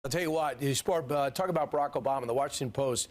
I'll tell you what, talk about Barack Obama. The Washington Post,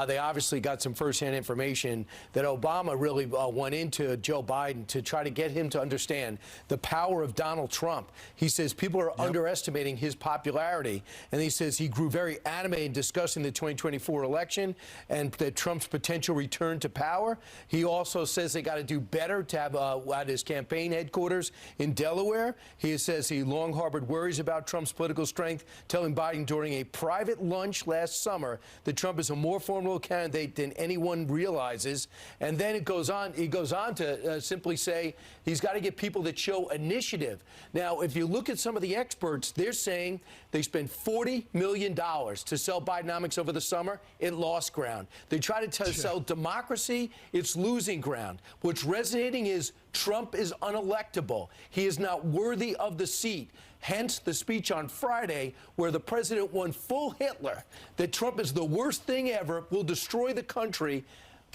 they obviously got some firsthand information that Obama really went into Joe Biden to try to get him to understand the power of Donald Trump. He says people are underestimating his popularity, and he says he grew very animated discussing the 2024 election and that Trump's potential return to power. He also says they got to do better to have at his campaign headquarters in Delaware. He says he long harbored worries about Trump's political strength, telling Biden during a private lunch last summer that Trump is a more formidable candidate than anyone realizes. And then he goes on to simply say he's got to get people that show initiative. Now, if you look at some of the experts, they're saying they spent $40 million to sell Bidenomics over the summer. It lost ground. They try to sell democracy. It's losing ground. What's resonating is Trump is unelectable. He is not worthy of the seat. Hence the speech on Friday where the president went full Hitler, that Trump is the worst thing ever, will destroy the country.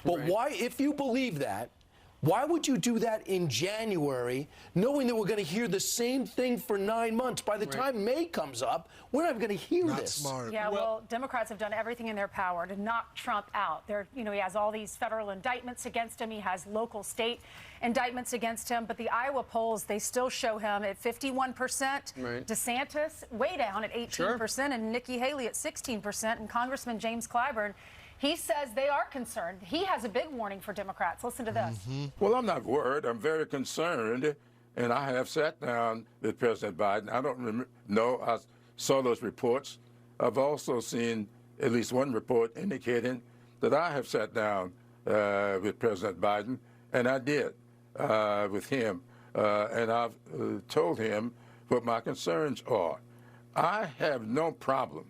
But why, if you believe that, why would you do that in January, knowing that we're going to hear the same thing for 9 months? By the time May comes up, we're not going to hear this. Smart. Yeah, well, Democrats have done everything in their power to knock Trump out. He has all these federal indictments against him. He has local, state indictments against him. But the Iowa polls, they still show him at 51%. DeSantis way down at 18%, and Nikki Haley at 16%, and Congressman James Clyburn, he says they are concerned. He has a big warning for Democrats. Listen to this. Well, I'm not worried. I'm very concerned. And I have sat down with President Biden. I don't know. I saw those reports. I've also seen at least one report indicating that I have sat down with President Biden, and I did with him. And I've told him what my concerns are. I have no problem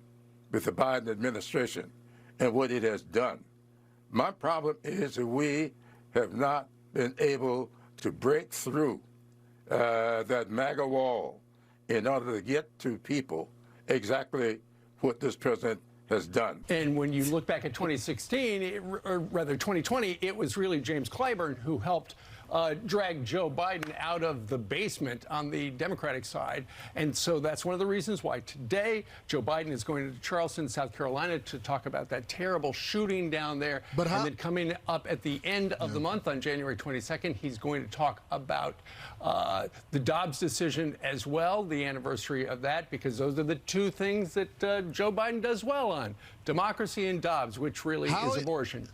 with the Biden administration and what it has done. My problem is that we have not been able to break through that MAGA wall in order to get to people exactly what this president has done. And when you look back at 2016, or rather 2020, it was really James Clyburn who helped drag Joe Biden out of the basement on the Democratic side. And so that's one of the reasons why today Joe Biden is going to Charleston, South Carolina to talk about that terrible shooting down there. And then coming up at the end of the month on January 22nd, he's going to talk about the Dobbs decision as well, the anniversary of that, because those are the two things that Joe Biden does well on, democracy and Dobbs, which really is abortion.